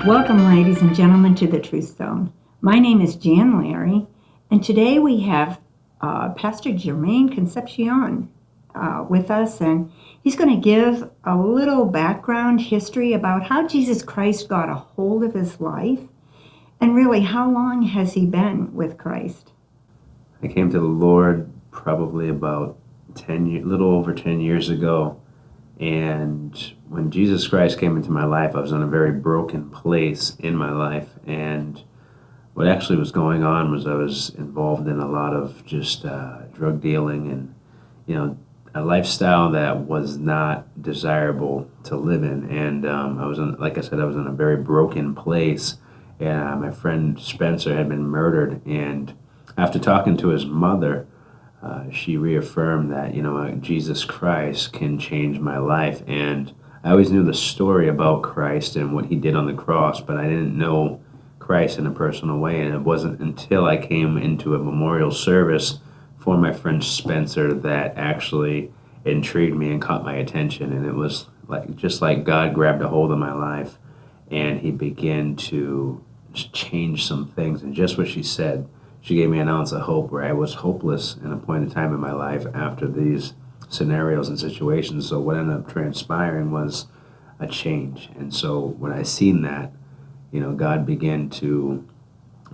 Welcome, ladies and gentlemen, to the Truth Zone. My name is Jan Larry, and today we have Pastor Jermaine Concepcion with us, and he's going to give a little background history about how Jesus Christ got a hold of his life, and really how long has he been with Christ. I came to the Lord probably about little over 10 years ago. And when Jesus Christ came into my life, I was in a very broken place in my life. And what actually was going on was I was involved in a lot of just drug dealing and, a lifestyle that was not desirable to live in. And like I said, I was in a very broken place. And my friend Spencer had been murdered. And after talking to his mother, she reaffirmed that, Jesus Christ can change my life. And I always knew the story about Christ and what he did on the cross, but I didn't know Christ in a personal way. And it wasn't until I came into a memorial service for my friend Spencer that actually intrigued me and caught my attention. And it was just like God grabbed a hold of my life and he began to change some things. And just what she said, she gave me an ounce of hope where I was hopeless in a point in time in my life after these scenarios and situations. So what ended up transpiring was a change. And so when I seen that, God began to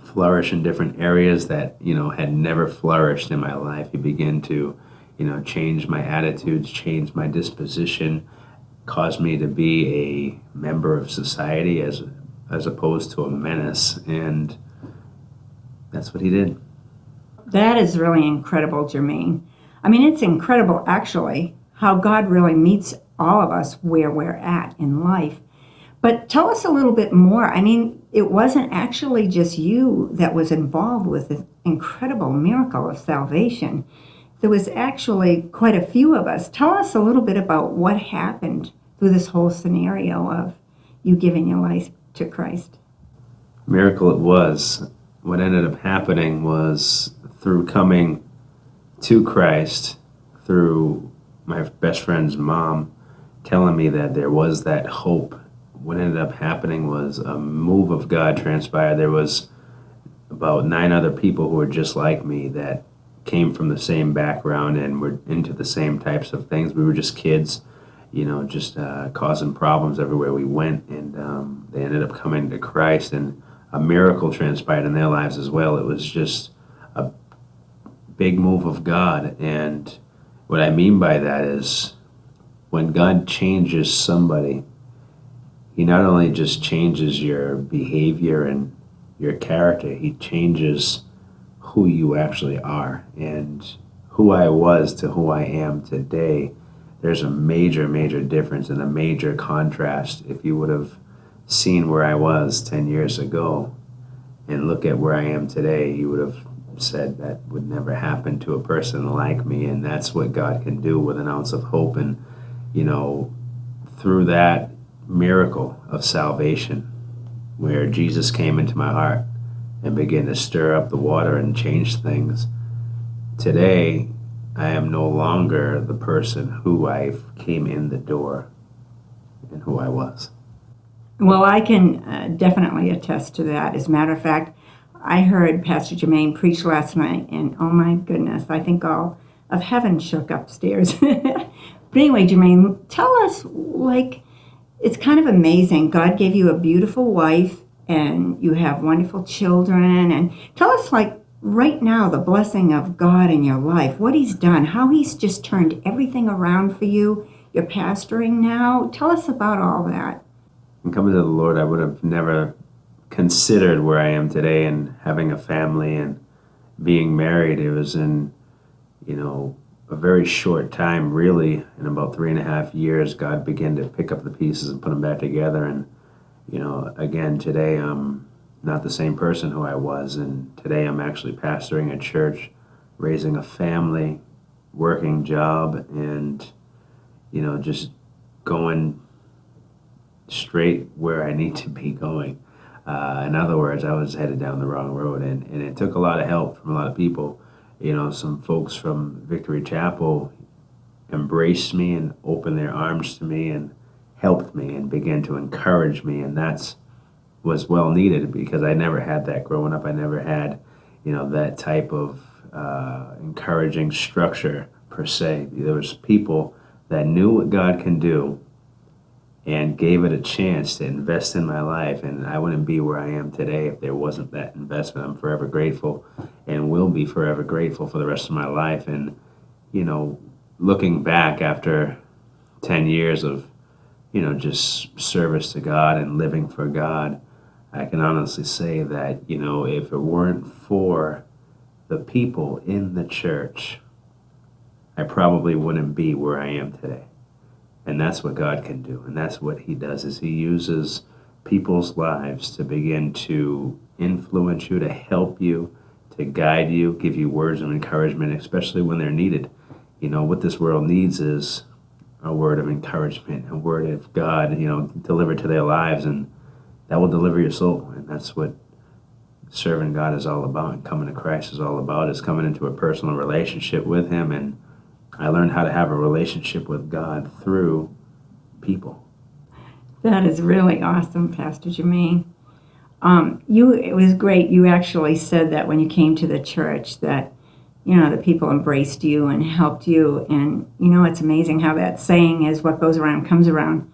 flourish in different areas that, had never flourished in my life. He began to, change my attitudes, change my disposition, caused me to be a member of society as opposed to a menace. And that's what he did. That is really incredible, Jermaine. I mean, it's incredible, actually, how God really meets all of us where we're at in life. But tell us a little bit more. I mean, it wasn't actually just you that was involved with this incredible miracle of salvation. There was actually quite a few of us. Tell us a little bit about what happened through this whole scenario of you giving your life to Christ. Miracle it was. What ended up happening was through coming to Christ, through my best friend's mom telling me that there was that hope. What ended up happening was a move of God transpired. There was about 9 other people who were just like me that came from the same background and were into the same types of things. We were just kids, just causing problems everywhere we went. And they ended up coming to Christ, and a miracle transpired in their lives as well. It was just a big move of God. And what I mean by that is when God changes somebody, he not only just changes your behavior and your character, he changes who you actually are. And who I was to who I am today, there's a major, major difference and a major contrast. If you would have seen where I was 10 years ago and look at where I am today, you would have said that would never happen to a person like me. And that's what God can do with an ounce of hope. And, through that miracle of salvation, where Jesus came into my heart and began to stir up the water and change things, today I am no longer the person who I came in the door and who I was. Well, I can definitely attest to that. As a matter of fact, I heard Pastor Jermaine preach last night, and oh my goodness, I think all of heaven shook upstairs. But anyway, Jermaine, tell us, it's kind of amazing. God gave you a beautiful wife, and you have wonderful children. And tell us, right now, the blessing of God in your life, what he's done, how he's just turned everything around for you. You're pastoring now. Tell us about all that. And coming to the Lord, I would have never considered where I am today and having a family and being married. It was in, a very short time, really, in about 3.5 years, God began to pick up the pieces and put them back together. And, again, today I'm not the same person who I was. And today I'm actually pastoring a church, raising a family, working job, and, just going straight where I need to be going. In other words, I was headed down the wrong road, and it took a lot of help from a lot of people. Some folks from Victory Chapel embraced me and opened their arms to me and helped me and began to encourage me, and that's was well needed, because I never had that growing up. I never had, that type of encouraging structure per se. There was people that knew what God can do and gave it a chance to invest in my life, and I wouldn't be where I am today if there wasn't that investment. I'm forever grateful and will be forever grateful for the rest of my life. And, looking back after 10 years of, just service to God and living for God, I can honestly say that, if it weren't for the people in the church, I probably wouldn't be where I am today. And that's what God can do. And that's what he does, is he uses people's lives to begin to influence you, to help you, to guide you, give you words of encouragement, especially when they're needed. What this world needs is a word of encouragement, a word of God, delivered to their lives, and that will deliver your soul. And that's what serving God is all about, and coming to Christ is all about, is coming into a personal relationship with him. And I learned how to have a relationship with God through people. That is really awesome, Pastor Jermaine. It was great. You actually said that when you came to the church that, the people embraced you and helped you. And, it's amazing how that saying is, what goes around comes around.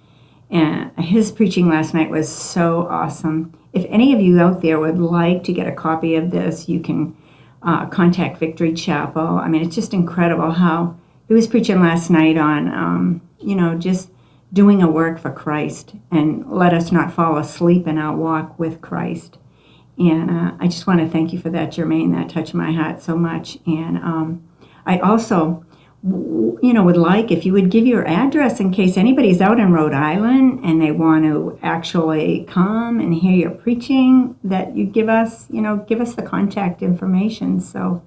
And his preaching last night was so awesome. If any of you out there would like to get a copy of this, you can contact Victory Chapel. I mean, it's just incredible how he was preaching last night on, just doing a work for Christ, and let us not fall asleep in our walk with Christ. And I just want to thank you for that, Jermaine. That touched my heart so much. And I also, would like if you would give your address in case anybody's out in Rhode Island and they want to actually come and hear your preaching, that you give us the contact information. So,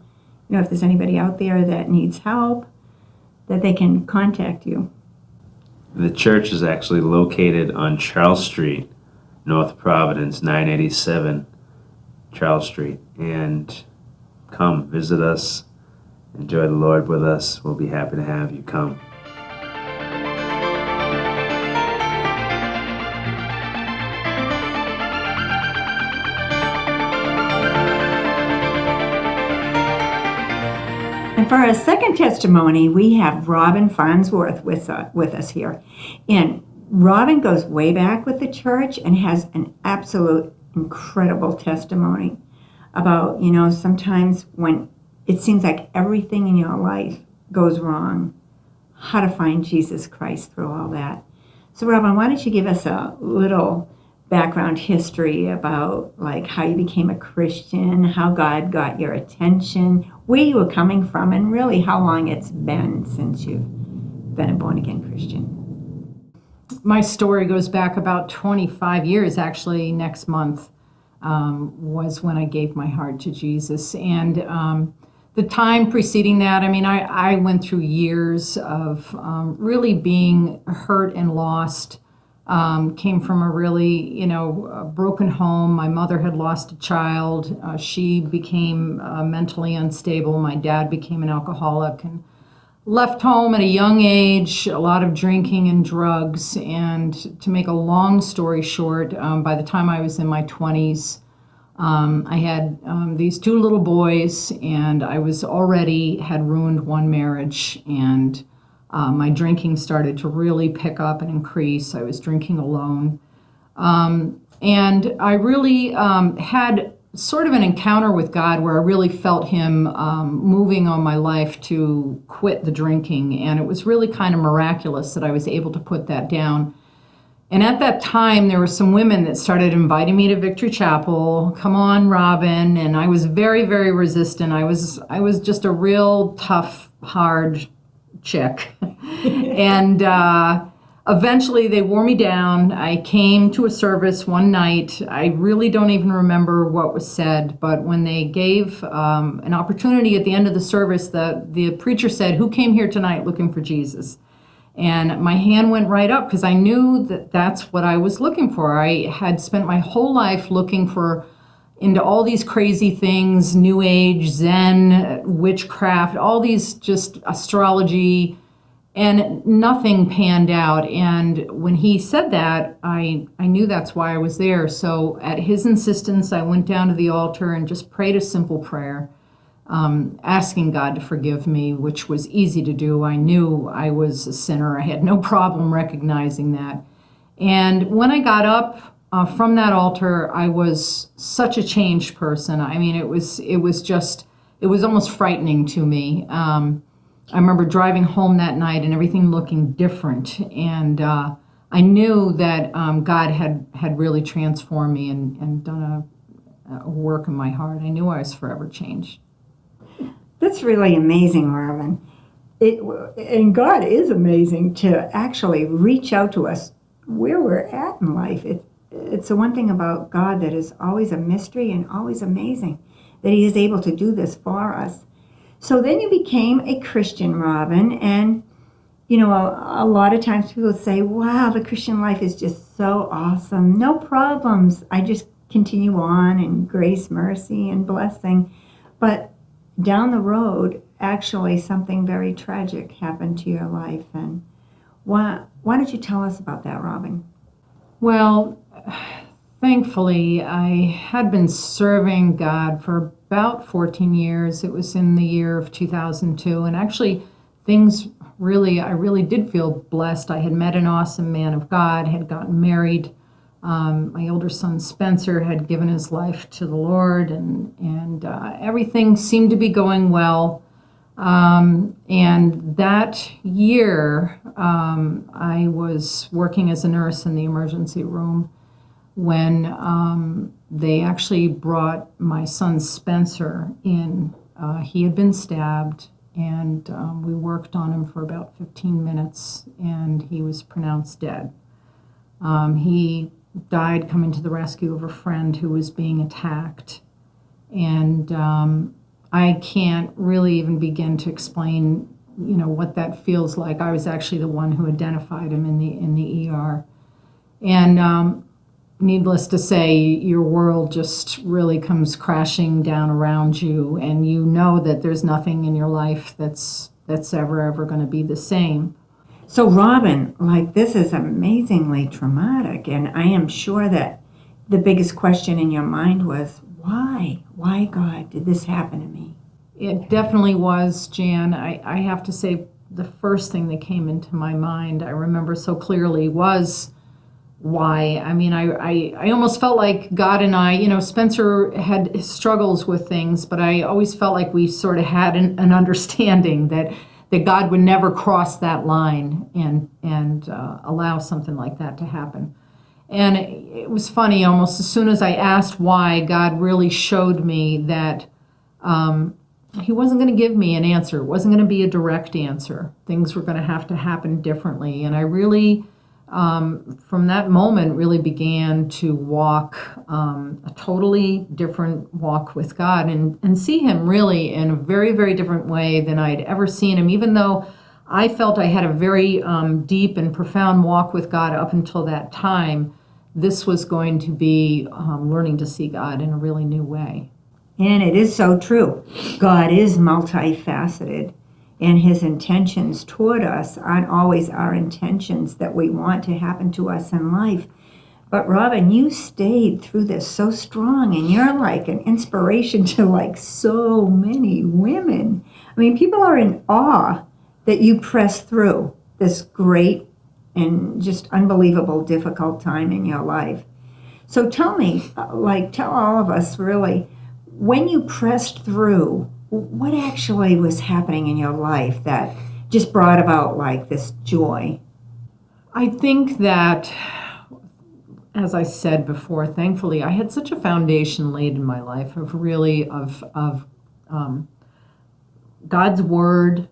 if there's anybody out there that needs help, that they can contact you. The church is actually located on Charles Street, North Providence, 987 Charles Street. And come visit us, enjoy the Lord with us. We'll be happy to have you come. And for our second testimony, we have Robin Farnsworth with us here. And Robin goes way back with the church and has an absolute incredible testimony about, sometimes when it seems like everything in your life goes wrong, how to find Jesus Christ through all that. So Robin, why don't you give us a little background history about how you became a Christian, how God got your attention, where you were coming from, and really how long it's been since you've been a born-again Christian. My story goes back about 25 years, actually. Next month was when I gave my heart to Jesus. And the time preceding that, I went through years of really being hurt and lost. Came from a really, broken home. My mother had lost a child. She became mentally unstable. My dad became an alcoholic and left home at a young age, a lot of drinking and drugs. And to make a long story short, by the time I was in my 20s, I had these two little boys, and I had ruined one marriage, and my drinking started to really pick up and increase. I was drinking alone. And I really had sort of an encounter with God where I really felt him moving on my life to quit the drinking. And it was really kind of miraculous that I was able to put that down. And at that time, there were some women that started inviting me to Victory Chapel. Come on, Robin. And I was very, very resistant. I was just a real tough, hard chick. And eventually they wore me down. I came to a service one night. I really don't even remember what was said, but when they gave an opportunity at the end of the service, the preacher said, "Who came here tonight looking for Jesus?" And my hand went right up because I knew that that's what I was looking for. I had spent my whole life looking into all these crazy things, New Age, Zen, witchcraft, all these just astrology, And nothing panned out. And when he said that, I knew that's why I was there. So at his insistence, I went down to the altar and just prayed a simple prayer, asking God to forgive me, which was easy to do. I knew I was a sinner. I had no problem recognizing that. And when I got up from that altar, I was such a changed person. I mean, it was almost frightening to me. I remember driving home that night and everything looking different. And I knew that God had really transformed me and done a work in my heart. I knew I was forever changed. That's really amazing, Robin. And God is amazing to actually reach out to us where we're at in life. It's the one thing about God that is always a mystery and always amazing, that he is able to do this for us. So then you became a Christian, Robin, and you know, a lot of times people say, wow, the Christian life is just so awesome. No problems. I just continue on in grace, mercy, and blessing. But down the road, actually something very tragic happened to your life. And why don't you tell us about that, Robin? Well, thankfully, I had been serving God for about 14 years. It was in the year of 2002. And actually, I really did feel blessed. I had met an awesome man of God, had gotten married. My older son, Spencer, had given his life to the Lord, and everything seemed to be going well. And that year, I was working as a nurse in the emergency room when they actually brought my son Spencer in. He had been stabbed, and we worked on him for about 15 minutes, and he was pronounced dead. He died coming to the rescue of a friend who was being attacked. And I can't really even begin to explain, you know, what that feels like. I was actually the one who identified him in the ER. And needless to say, your world just really comes crashing down around you, and you know that there's nothing in your life that's ever going to be the same. So Robin, this is amazingly traumatic, and I am sure that the biggest question in your mind was, why? Why, God, did this happen to me? It definitely was, Jan. I have to say the first thing that came into my mind, I remember so clearly, was why. I mean, I almost felt like God and I, you know, Spencer had struggles with things, but I always felt like we sort of had an understanding that God would never cross that line and allow something like that to happen. And it was funny, almost as soon as I asked why, God really showed me that he wasn't going to give me an answer. It wasn't going to be a direct answer. Things were going to have to happen differently. And I really, from that moment, really began to walk a totally different walk with God and see him really in a very, very different way than I'd ever seen him, even though I felt I had a very deep and profound walk with God up until that time. This was going to be learning to see God in a really new way. And it is so true. God is multifaceted, and his intentions toward us aren't always our intentions that we want to happen to us in life. But Robin, you stayed through this so strong, and you're like an inspiration to so many women. I mean, people are in awe that you pressed through this great and just unbelievable difficult time in your life. So tell me, tell all of us really, when you pressed through, what actually was happening in your life that just brought about this joy? I think that, as I said before, thankfully, I had such a foundation laid in my life of God's word,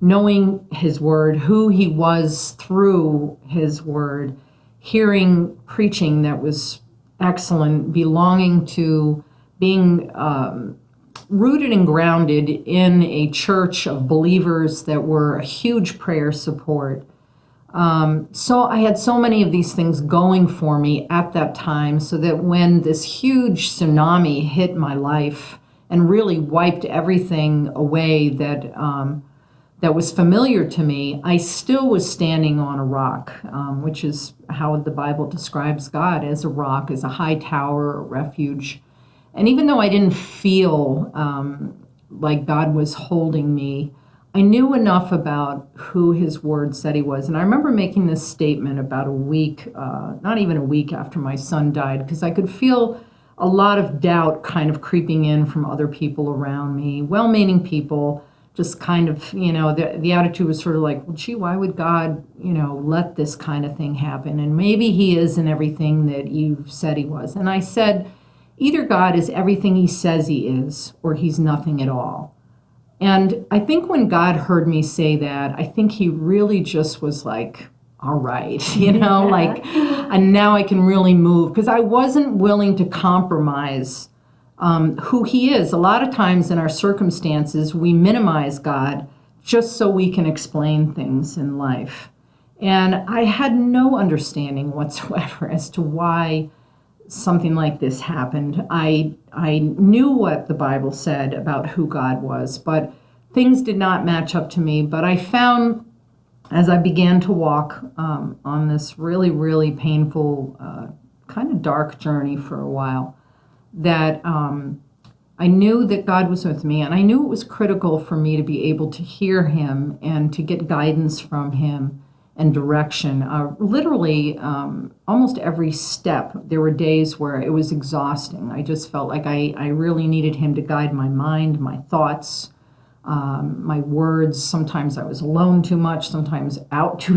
knowing his word, who he was through his word, hearing preaching that was excellent, belonging to being rooted and grounded in a church of believers that were a huge prayer support. So I had so many of these things going for me at that time, so that when this huge tsunami hit my life and really wiped everything away that that was familiar to me, I still was standing on a rock, which is how the Bible describes God, as a rock, as a high tower, a refuge. And even though I didn't feel like God was holding me, I knew enough about who his word said he was. And I remember making this statement about a week, not even a week after my son died, because I could feel a lot of doubt kind of creeping in from other people around me, well-meaning people, just kind of, the attitude was sort of like, well, gee, why would God, let this kind of thing happen? And maybe he isn't everything that you've said he was. And I said, either God is everything he says he is, or he's nothing at all. And I think when God heard me say that, I think he really just was like, all right, and now I can really move, because I wasn't willing to compromise who he is. A lot of times in our circumstances, we minimize God just so we can explain things in life. And I had no understanding whatsoever as to why something like this happened. I knew what the Bible said about who God was, but things did not match up to me. But I found, as I began to walk on this really, really painful, kind of dark journey for a while, that I knew that God was with me, and I knew it was critical for me to be able to hear him and to get guidance from him and direction. Literally, almost every step, there were days where it was exhausting. I just felt like I really needed him to guide my mind, my thoughts, my words. Sometimes I was alone too much, sometimes out too,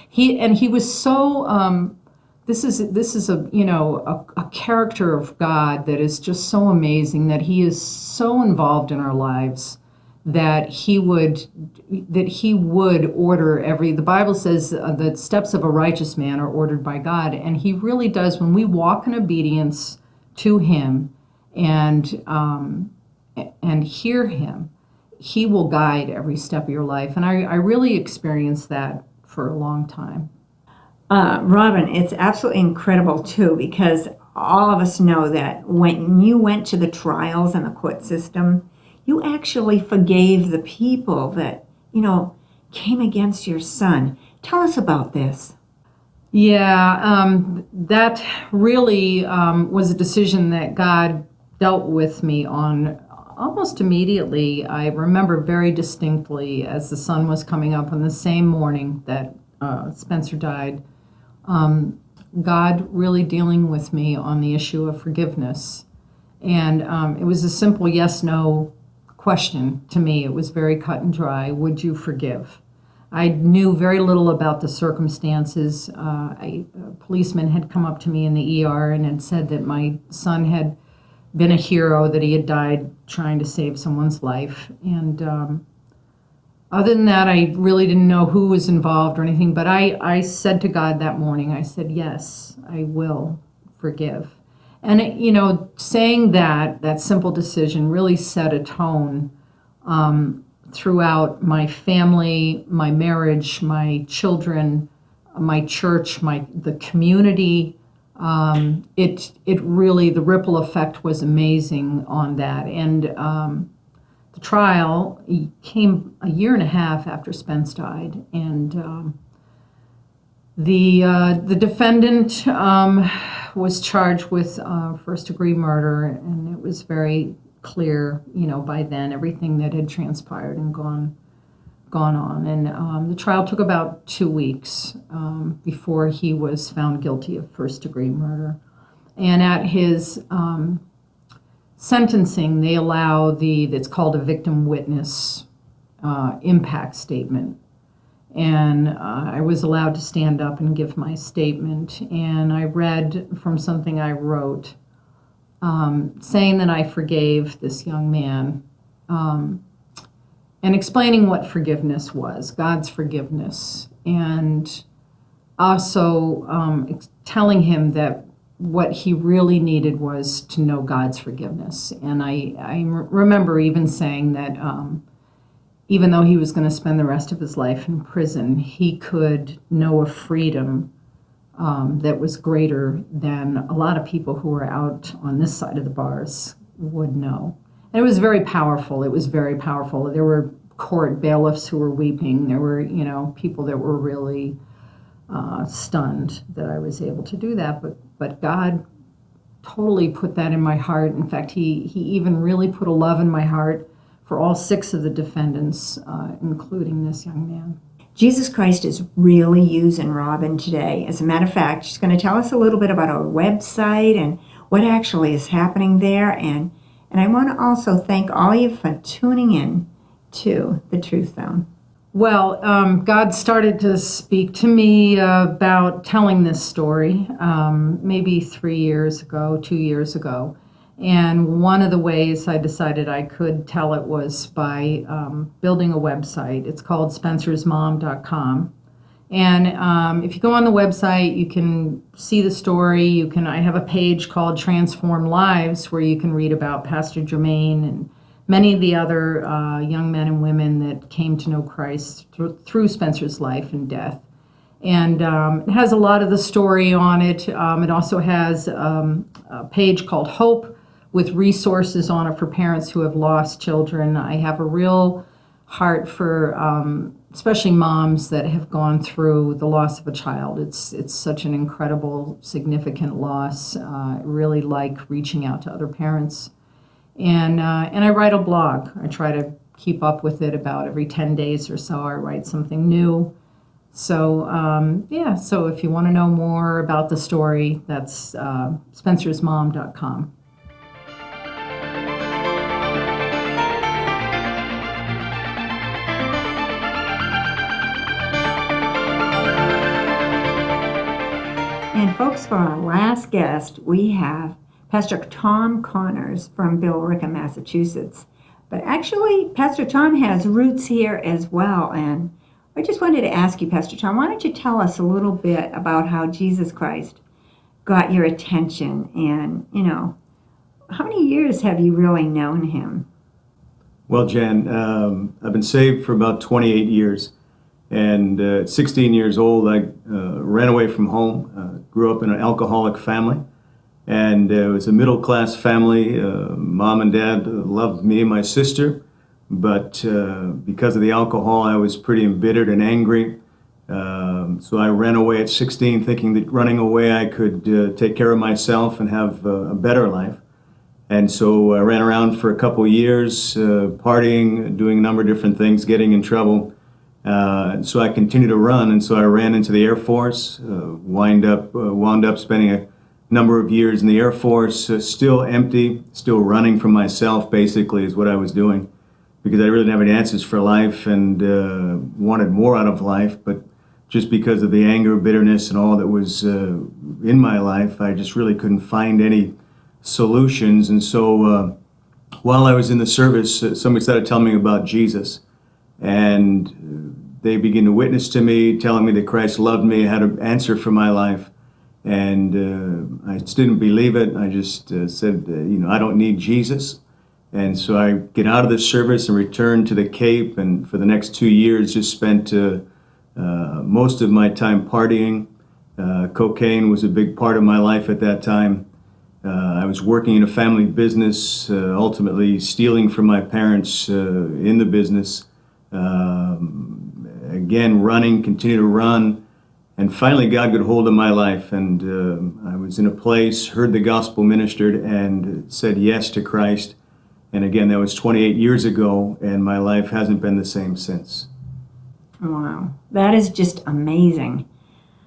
he was so, this is a character of God that is just so amazing, that he is so involved in our lives, that he would order the Bible says the steps of a righteous man are ordered by God, and he really does. When we walk in obedience to him and hear him, he will guide every step of your life. And I really experienced that for a long time. Robin, it's absolutely incredible too, because all of us know that when you went to the trials and the court system, you actually forgave the people that, came against your son. Tell us about this. Yeah, that really was a decision that God dealt with me on almost immediately. I remember very distinctly, as the sun was coming up on the same morning that Spencer died, God really dealing with me on the issue of forgiveness. And it was a simple yes-no question to me. It was very cut and dry. Would you forgive? I knew very little about the circumstances. A policeman had come up to me in the ER and had said that my son had been a hero, that he had died trying to save someone's life. And other than that, I really didn't know who was involved or anything. But I said to God that morning, I said, yes, I will forgive. And, saying that simple decision really set a tone throughout my family, my marriage, my children, my church, the community. It really, the ripple effect was amazing on that. And the trial came a year and a half after Spence died, and the defendant was charged with first-degree murder, and it was very clear, by then, everything that had transpired and gone on. And the trial took about 2 weeks before he was found guilty of first-degree murder. And at his sentencing, they allow that's called a victim witness impact statement. And I was allowed to stand up and give my statement. And I read from something I wrote, saying that I forgave this young man, and explaining what forgiveness was, God's forgiveness, and also telling him that what he really needed was to know God's forgiveness. And I remember even saying that even though he was going to spend the rest of his life in prison, he could know a freedom that was greater than a lot of people who were out on this side of the bars would know. And it was very powerful. It was very powerful. There were court, bailiffs who were weeping. There were, people that were really stunned that I was able to do that. But God totally put that in my heart. In fact, he even really put a love in my heart for all 6 of the defendants, including this young man. Jesus Christ is really using Robin today. As a matter of fact, she's going to tell us a little bit about our website and what actually is happening there. And I want to also thank all of you for tuning in to The Truth Zone. Well, God started to speak to me about telling this story maybe 3 years ago, 2 years ago. And one of the ways I decided I could tell it was by building a website. It's called spencersmom.com. And if you go on the website, you can see the story. I have a page called Transform Lives where you can read about Pastor Jermaine and many of the other young men and women that came to know Christ through Spencer's life and death. And it has a lot of the story on it. It also has a page called Hope with resources on it for parents who have lost children. I have a real heart for especially moms that have gone through the loss of a child. It's such an incredible, significant loss. I really like reaching out to other parents. And I write a blog. I try to keep up with it about every 10 days or so. I write something new. So, so if you want to know more about the story, that's spencersmom.com. And folks, for our last guest, we have Pastor Tom Connors from Billerica, Massachusetts. But actually, Pastor Tom has roots here as well. And I just wanted to ask you, Pastor Tom, why don't you tell us a little bit about how Jesus Christ got your attention? And, how many years have you really known him? Well, Jan, I've been saved for about 28 years. And at 16 years old, I ran away from home, grew up in an alcoholic family. And it was a middle-class family. Mom and Dad loved me and my sister. But because of the alcohol, I was pretty embittered and angry. So I ran away at 16, thinking that running away I could take care of myself and have a better life. And so I ran around for a couple years, partying, doing a number of different things, getting in trouble. So I continued to run, and so I ran into the Air Force, wound up spending a number of years in the Air Force, still empty, still running from myself, basically, is what I was doing, because I really didn't have any answers for life and wanted more out of life. But just because of the anger, bitterness, and all that was in my life, I just really couldn't find any solutions. And so while I was in the service, somebody started telling me about Jesus. And they began to witness to me, telling me that Christ loved me, had an answer for my life. And I just didn't believe it. I just said, I don't need Jesus. And so I get out of the service and return to the Cape, and for the next 2 years just spent most of my time partying. Cocaine was a big part of my life at that time. I was working in a family business, ultimately stealing from my parents in the business. Again, continue to run. And finally, God got hold of my life, and I was in a place, heard the gospel ministered, and said yes to Christ. And again, that was 28 years ago, and my life hasn't been the same since. Wow, that is just amazing.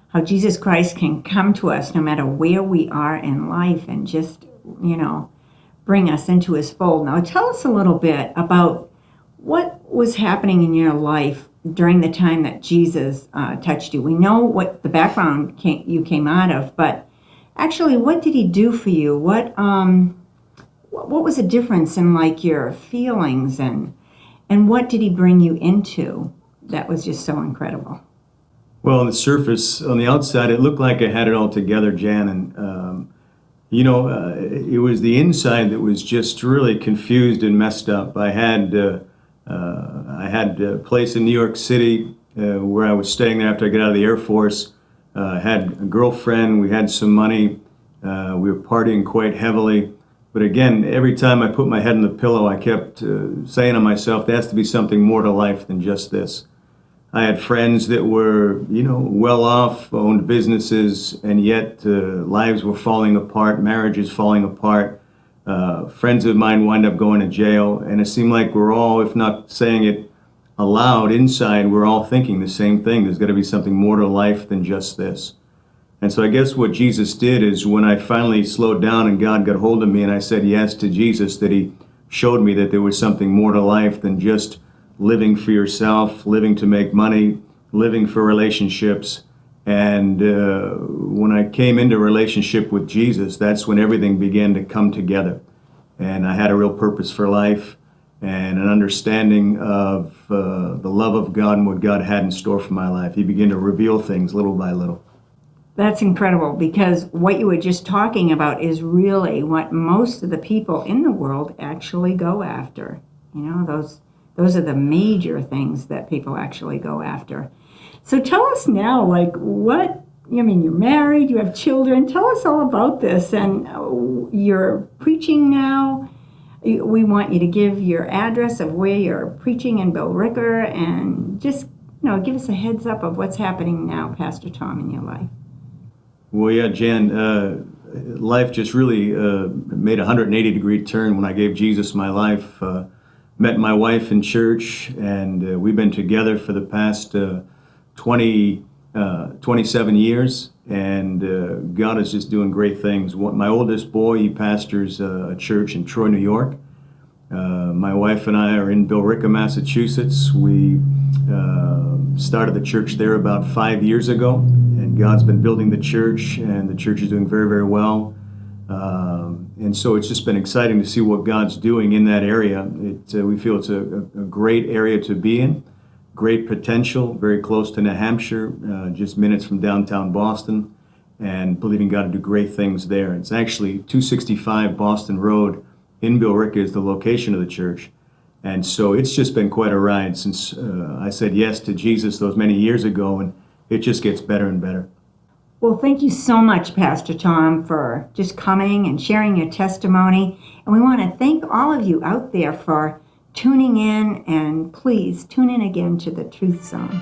How Jesus Christ can come to us no matter where we are in life and just, bring us into his fold. Now, tell us a little bit about what was happening in your life during the time that Jesus touched you. We know what the background you came out of, but actually, what did he do for you? What was the difference in your feelings, and what did he bring you into that was just so incredible? Well, on the surface, on the outside, it looked like I had it all together, Jan, and it was the inside that was just really confused and messed up. I had a place in New York City where I was staying there after I got out of the Air Force. I had a girlfriend. We had some money. We were partying quite heavily. But again, every time I put my head on the pillow, I kept saying to myself, there has to be something more to life than just this. I had friends that were, well off, owned businesses, and yet lives were falling apart, marriages falling apart. Friends of mine wind up going to jail, and it seemed like we're all, if not saying it aloud, inside, we're all thinking the same thing. There's got to be something more to life than just this. And so I guess what Jesus did is when I finally slowed down and God got hold of me and I said yes to Jesus, that he showed me that there was something more to life than just living for yourself, living to make money, living for relationships. And when I came into relationship with Jesus, that's when everything began to come together. And I had a real purpose for life and an understanding of the love of God and what God had in store for my life. He began to reveal things little by little. That's incredible, because what you were just talking about is really what most of the people in the world actually go after. Those are the major things that people actually go after. So tell us now, you're married, you have children. Tell us all about this. And you're preaching now. We want you to give your address of where you're preaching in Billerica, and just, give us a heads up of what's happening now, Pastor Tom, in your life. Well, yeah, Jan, life just really made a 180-degree turn when I gave Jesus my life. Met my wife in church, and we've been together for the past 27 years, and God is just doing great things. My oldest boy, he pastors a church in Troy, New York. My wife and I are in Billerica, Massachusetts. We started the church there about 5 years ago, and God's been building the church, and the church is doing very, very well. And so it's just been exciting to see what God's doing in that area. We feel it's a great area to be in, great potential, very close to New Hampshire, just minutes from downtown Boston, and believing God to do great things there. It's actually 265 Boston Road in Billerica is the location of the church. And so it's just been quite a ride since I said yes to Jesus those many years ago, and it just gets better and better. Well, thank you so much, Pastor Tom, for just coming and sharing your testimony. And we want to thank all of you out there for tuning in, and please tune in again to the Truth Zone.